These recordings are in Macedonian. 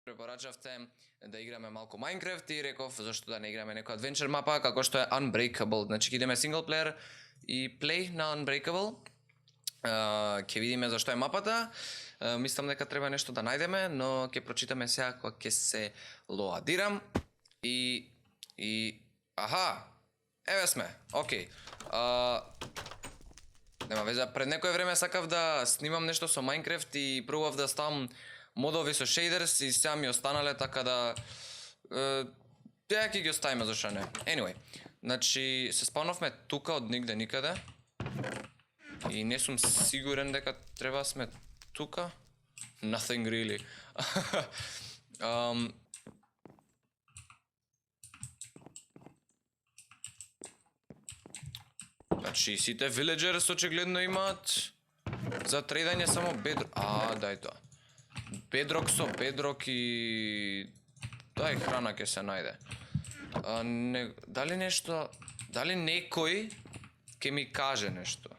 Препорачавте да играме малку Minecraft и реков зашто да не играме некоја adventure мапа како што е Unbreakable. Значи идеме single player и play на Unbreakable. Ќе видиме зашто е мапата. Мислам дека треба нешто да најдеме, но ќе прочитаме сега кога ќе се лоадирам и аха. Еве сме. Окей. Нема веза, пред некое време сакав да снимам нешто со Minecraft и пробав да ставам модови со shaders и сега ми останале, така да ја ќе ги оставиме зашто не. Anyway, значи се спавнавме тука од нигде никаде. И не сум сигурен дека треба сме тука. Nothing really. Значи сите villagers очигледно имаат за трейдање само bedrock. Дај тоа. Bedrock со bedrock и дај храна ќе се најде. Дали некој ќе ми каже нешто?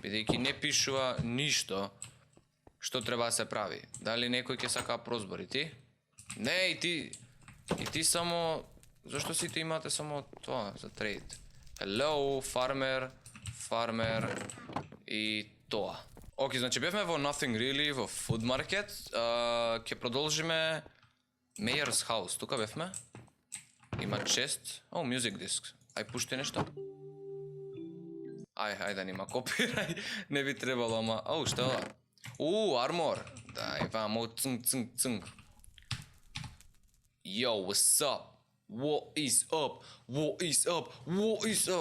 Бидејќи не пишува ништо што треба да се прави. Дали некој ќе сака прозбори ти? Не, и ти само зашто сите имате само тоа за трейд? Hello, farmer и тоа. Окей, значи бевме во Nothing Really, во Food Market. Ќе продолжиме Mayor's House. Тука бевме. Има chest. Music disc. Ај пушти нешто. Ај да нема копирај. Не би требало, ама... што е ова? Армор. Дај, вамо, цнг. Yo, what's up? What is up?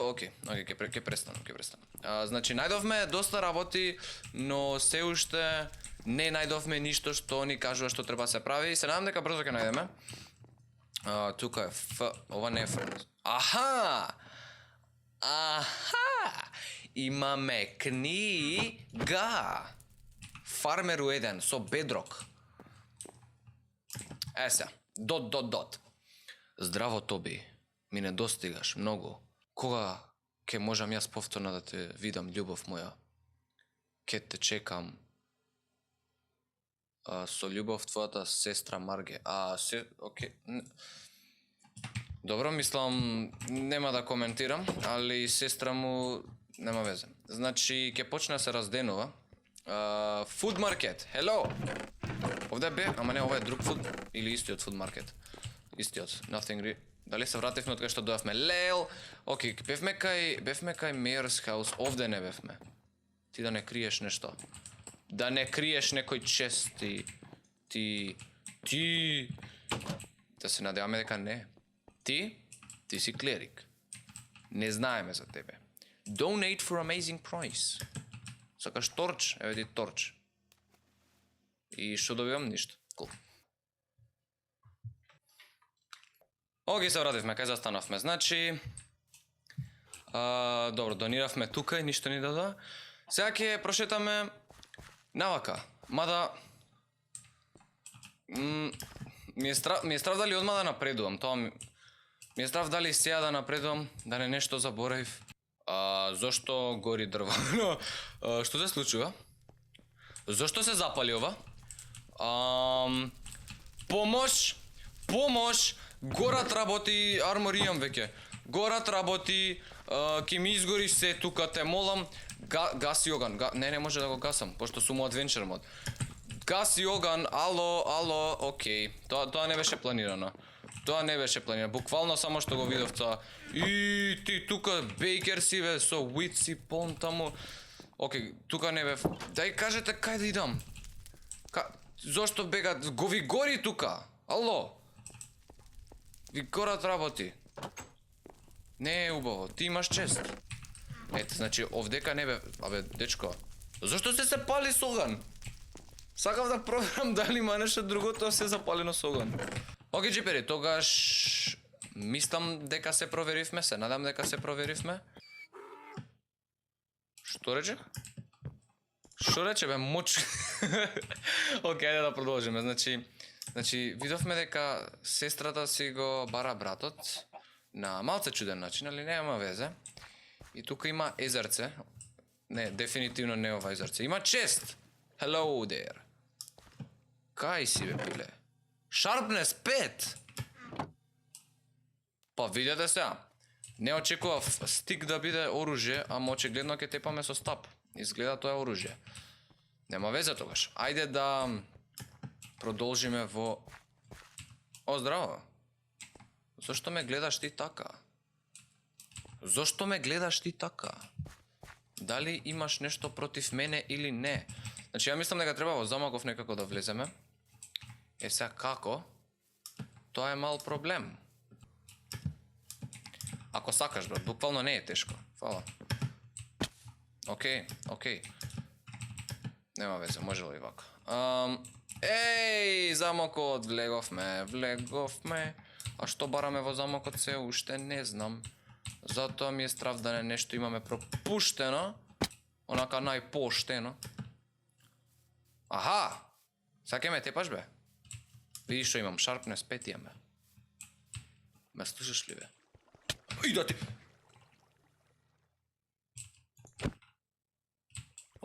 Окей, ќе престанам. Значи, најдовме доста работи, но се уште не најдовме ништо што ни кажува што треба се прави. Се надам дека брзо ќе најдеме. Тука е ова не е френз. Аха! Имаме книга. Фармеру 1 со бедрок. Се, дот. Здраво, Тоби. Ми недостигаш многу. Кога ќе можам јас повторно да те видам, љубов моја? Ке те чекам. Со љубов, твојата сестра Марге. Окей. Добро, мислам, нема да коментирам, али сестра му нема везе. Значи, ќе почне да се разденува. Food Market, hello! Овде бе, ама не, ова е друг food, или истиот Food Market. Истиот, Nothing Really. Дали се вративме од кај што дојавме? Лел! Окей, бевме кај Mayor's House, овде не бевме. Ти да не криеш нешто. Да не криеш некој чест, ти... Да се надеваме дека не. Ти си клерик. Не знаеме за тебе. Donate for amazing price. Сакаш торч? Еве ти торч. И што добивам? Ништо. Cool. Окей, се вративме, кај застанавме. Значи... добро, дониравме тука и ништо ни дада. Сега ќе прошетаме навака. Мада... Ми е страв дали одма да напредувам. Тоа ми е страв дали сега да напредувам, да не нешто заборавив. Зошто гори дрво? Што се случува? Зошто се запали ова? Помош! Горат работи, армор имам веќе. Горат работи, ке ми изгори се тука, те молам. Гаси оган. Не може да го гасам, пошто сум у адвенчер мод. Гаси оган, ало, окей. Тоа не беше планирано. Буквално само што го видов тоа. И ти тука бейкер си бе, со wheat си пон таму. Окей, тука не бев. Дај кажете кај да идам. Зошто бегат? Ви гори тука. Ало. Ви горат работи. Не е убаво, ти имаш чест. Ете, значи овдека не бе... дечко. Зошто се пали с оган? Сакав да проверам дали има нешто друго, тоа се запалено с оган. Окей, джипери, тогаш... Мислам дека се проверивме, се надам дека се проверивме. Што рече? Бе, моч... Окей, ајде да продолжиме, Значи, видовме дека сестрата си го бара братот на малце чуден начин, али нема везе. И тука има езерце. Не, дефинитивно не ова езерце. Има чест! Hello there. Кај си бе, пиле? Sharpness 5! Па видете сега. Не очекував стик да биде оружје, ама очигледно ќе тепаме со стап. Изгледа тоа е оружје. Нема везе тогаш. Ајде да продолжиме во... О, здраво. Зошто ме гледаш ти така? Зошто ме гледаш ти така? Дали имаш нешто против мене или не? Значи, ја мислам дека треба во замоков некако да влеземе. Сега како? Тоа е мал проблем. Ако сакаш, брат, буквално не е тешко. Фала. Океј. Нема везе, можело и вака. Еј, замокот, влеговме. А што бараме во замокот се уште не знам. Затоа ми е страв да нешто имаме пропуштено. Онака најпоштено. Аха! Сега ќе ме тепаш, бе? Види што имам, Sharpness 5 имаме. Ме слушаш ли, бе? И да ти...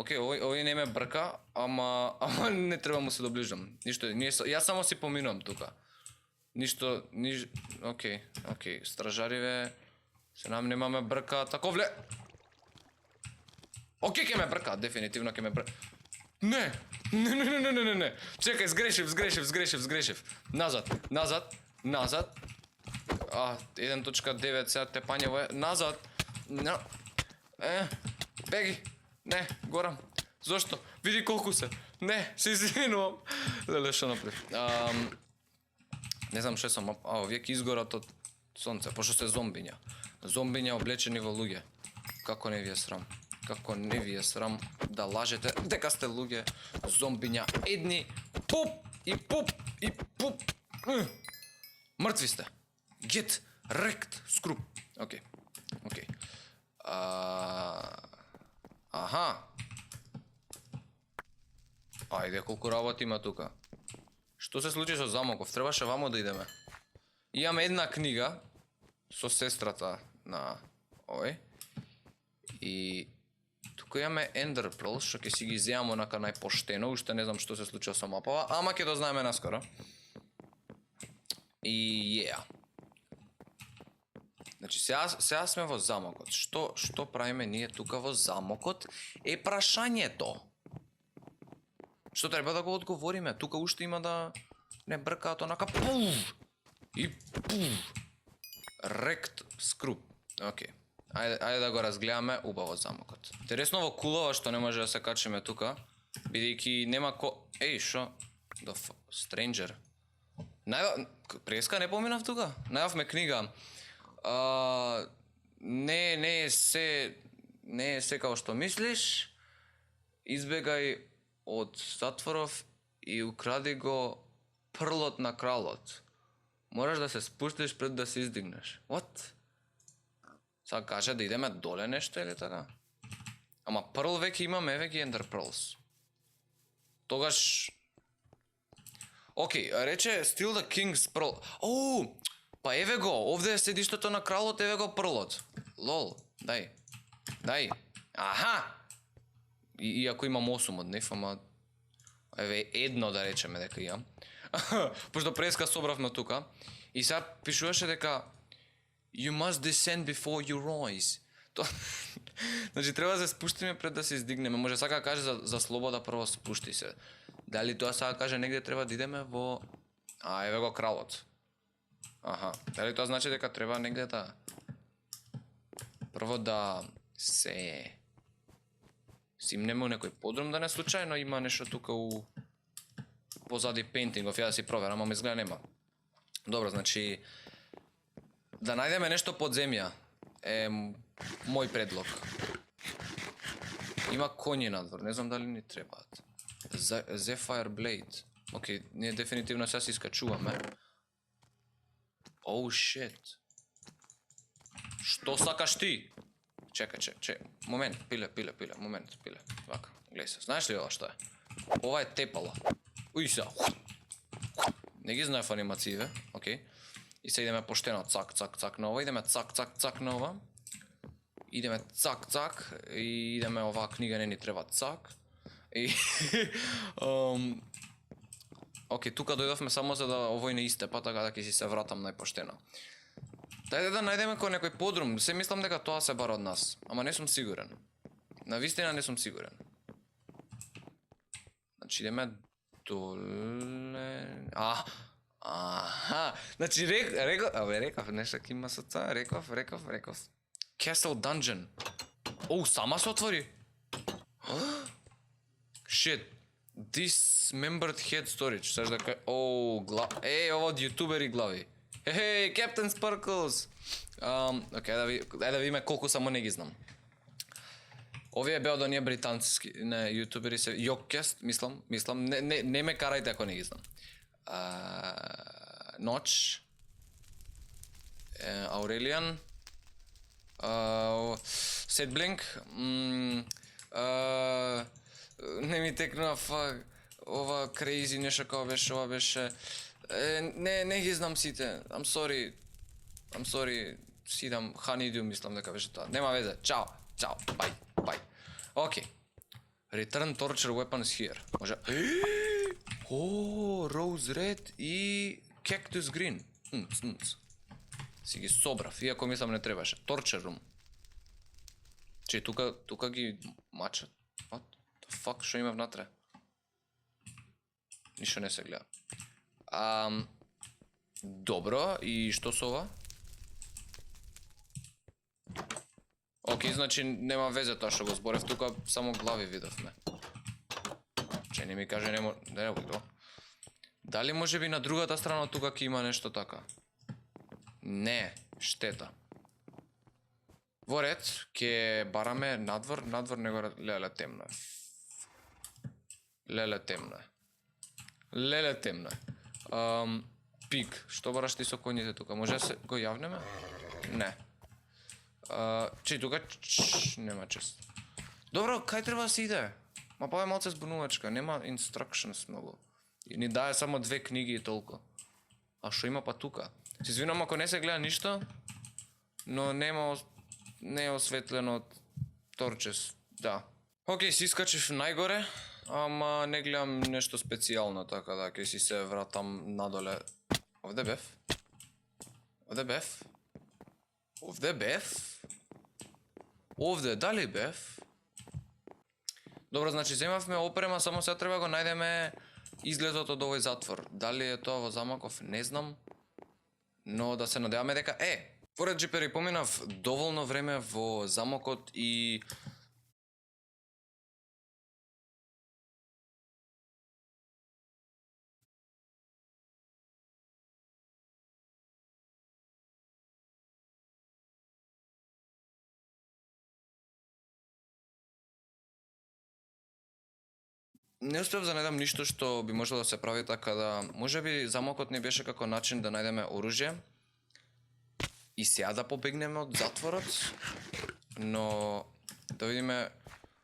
Океј, овој не ме брка, ама не треба му се доближам. Ништо, јас само си поминувам тука. Океј, стражариве, се нам немаме брка, тако вле... Океј, ќе ме брка, дефинитивно ќе ме брка. Не. Чекај, сгрешив. Назад. 1.9 сега тепање во... Назад. Беги. Не, горам. Зошто? Види колку се. Не, се извинувам. Леле, шо направи. Не знам ше сум. Овие ќе изгорат од сонце, пошто се зомбиња. Зомбиња облечени во луѓе. Како не ви е срам? Како не ви е срам да лажете дека сте луѓе, зомбиња, едни, пуп. Мртви сте. Get wrecked, скруп. Океј. Аха. Ајде, колку работа има тука. Што се случи со замоков? Требаше вамо да идеме. Имаме една книга со сестрата на овој. И тука имаме Ender Pearl, што ќе си ги земам онака најпоштено, уште не знам што се случува со мапава, ама ќе дознаеме наскоро. И Значи, сега сме во замокот. Што правиме ние тука во замокот е прашањето. Што треба да го одговориме? Тука уште има да не бркаат онака пув и пув. Рект скруп. Океј. Ајде да го разгледаме убаво замокот. Интересно во кулова што не може да се качиме тука, бидејќи нема Еј, шо? Stranger. Преска не поминав тука. Најавме книга. Не е се како што мислиш. Избегај од затворов и укради го прлот на кралот. Мораш да се спуштиш пред да се издигнеш. What? Сега каже да идеме доле нешто или така? Ама прл веќе имаме, веќе Ender Pearls. Тогаш... Океј, рече Steal the King's Pearl. Оу! Па еве го, овде е седиштето на кралот, еве го прлот. Лол, дај. Аха! Иако имам 8 од нив, ама... Еве едно да речеме дека имам. Пошто преска собравме тука. И сега пишуваше дека You must descend before you rise. Значи треба да се спуштиме пред да се издигнеме. Може сака да каже за слобода прво спушти се. Дали тоа сака каже негде треба да идеме во... еве го кралот. Аха. Дали тоа значи дека треба негде да... Прво да се... Симнеме у некој подрум да не случајно има нешто тука у... Позади пейнтингов, ја да си проверам, ама изгледа нема. Добро, значи... Да најдеме нешто под земја е мој предлог. Има коњи надвор, не знам дали ни требаат. Zephyr Blade. Океј, ние дефинитивно сега се искачуваме. Оу, шит. Што сакаш ти? Чекај. Момент, пиле. Вака, гледај се. Знаеш ли ова што е? Ова е тепало. Уј сега. Не ги знаев анимацииве, океј. И се идеме поштено цак на ова, идеме цак на ова. Идеме цак и идеме оваа книга не ни треба цак. И Океј, тука дојдовме само за да овој не истепа, така да ќе си се вратам најпоштено. Дајде да најдеме кој некој подрум, се мислам дека тоа се бара од нас, ама не сум сигурен. Навистина не сум сигурен. Значи идеме доле... Аха, значи реков нешто ки има со тоа, реков. Castle Dungeon. Оу, сама се отвори. Shit. Dismembered head storage. Саш да кај... Оу, ова од јутубери глави. Хей, Captain Sparkles. Океј, ајде да видиме колку само не ги знам. Овие беа од оние британски, не, јутубери се... Йоккест, мислам, не ме карајте ако не ги знам. Ноч. Аурелиан. Сетблинк. Не ми текнува, фак. Ова crazy нешто као беше, ова беше... Не ги знам сите. I'm sorry. Сидам Honeydew, мислам дека беше тоа. Нема везе. Чао. Bye. Океј. Return torture weapons here. Може... Rose red и cactus green. Си ги собрав, иако мислам не требаше. Torture room. Че тука ги мачат. What the fuck, шо има внатре? Ништо не се гледа. Добро, и што со ова? Океј, значи нема везе тоа што го зборев, тука само глави видовме. Че не ми каже не тоа. Дали може би на другата страна тука ќе има нешто така? Не, штета. Во ред, ќе бараме надвор не го леле темно е. Леле темно е. Пик, што бараш ти со коњите тука? Може се го јавнеме? Не. Че тука нема чест. Добро, кај треба да се иде? Ма па е малце збунувачка, нема instructions многу. И ни дае само 2 книги и толку. А што има па тука? Се извинувам ако не се гледа ништо, но не е осветлено од торчес, да. Океј, си искачив најгоре, ама не гледам нешто специјално, така да ќе си се вратам надоле. Овде бев? Овде, дали бев? Добро, значи земавме опрема, само сега треба го најдеме изгледот од овој затвор. Дали е тоа во замоков, не знам. Но да се надеваме дека поред джипери поминав доволно време во замокот и не успев да најдам ништо што би можело да се прави, така да можеби замокот не беше како начин да најдеме оружје и сега да побегнеме од затворот, но да видиме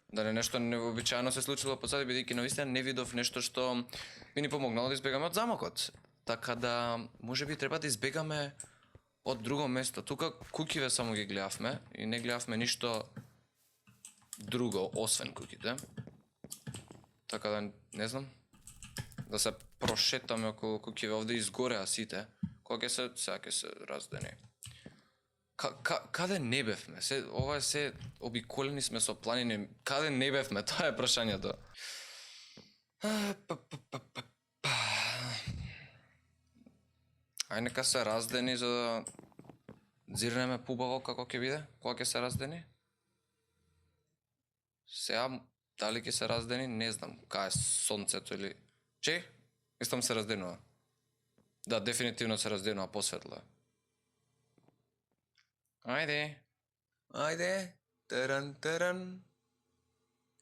дали нешто невообичаено се случило позади, бидејќи навистина не видов нешто што би ни помогнало да избегаме од замокот. Така да можеби треба да избегаме од друго место. Тука куќиве само ги гледавме и не гледавме ништо друго освен куќите. Така да, не знам, да се прошетаме околу куќиве, овде изгореа сите, кога сега ќе се раздени. Каде не бевме? Ова е се обиколени сме со планини, каде не бевме? Тоа е прашањето. Ај нека се раздени за да зирнеме пубаво како ќе биде, кога ќе се раздени. Сега дали ќе се раздени, не знам, кај е сонцето или... Че? Мислам се разденува. Да, дефинитивно се разденува, посветло е. Ајде. Таран.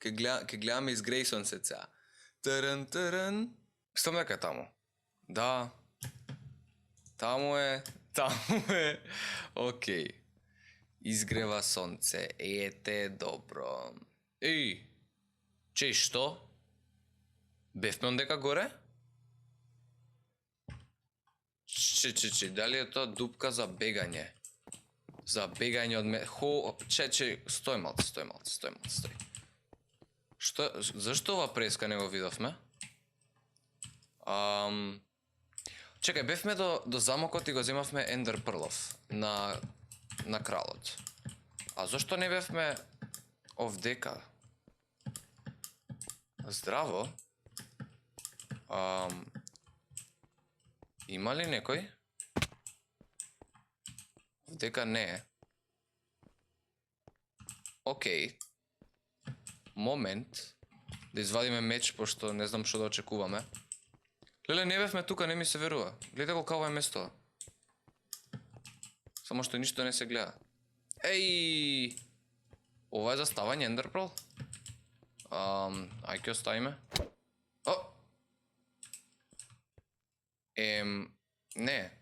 Ке гледаме из Грейсон се цеа. Таран. Мислам дека е таму. Да. Таму е. Океј. Изгрева сонце. Ете, добро. Еј. Че, што? Бевме ондека горе? Че, дали е тоа дупка за бегање? За бегање од Че, стој малце. Зашто ова преска не го видовме? Чекај, бевме до замокот и го земавме Ендер Прлов на кралот. А зошто не бевме овдека? Здраво. Има ли некој? Овдека не е. Океј. Момент. Да извадиме меч, пошто не знам што да очекуваме. Леле, не бевме тука, не ми се верува. Гледај го како е место. Само што ништо не се гледа. Еј! Ова е за ставање Ендерпрл? Ај ќе оставиме. О! Не.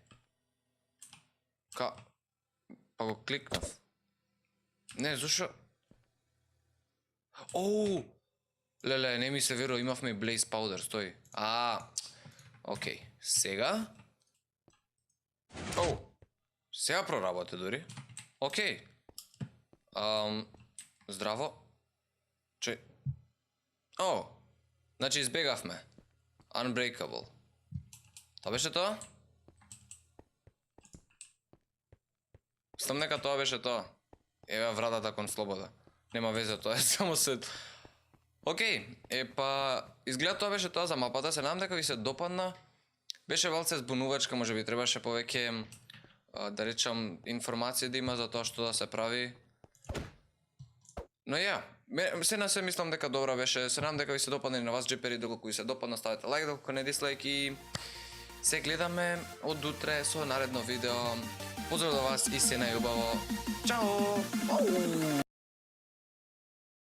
Па го кликнав. Не, зашо? Оу! Леле, не ми се верува, имавме и Blaze Powder, стои. Океј. Сега? Оу! Сега проработи дури. Океј. Здраво. Значи избегавме. Unbreakable. Тоа беше тоа? Стам нека тоа беше тоа. Еве вратата кон слобода. Нема везе, тоа е само се... Океј, изгледа тоа беше тоа за мапата, се надам дека ви се допадна. Беше малце збунувачка, можеби требаше повеќе, да речам, информација да има за тоа што да се прави. Но се на се мислам дека добра беше, се надам дека ви се допадна и на вас джипери, доколку ви се допадна ставете лайк, доколку не дислайк и се гледаме од утре со наредно видео. Поздрав до вас и се најубаво. Чао!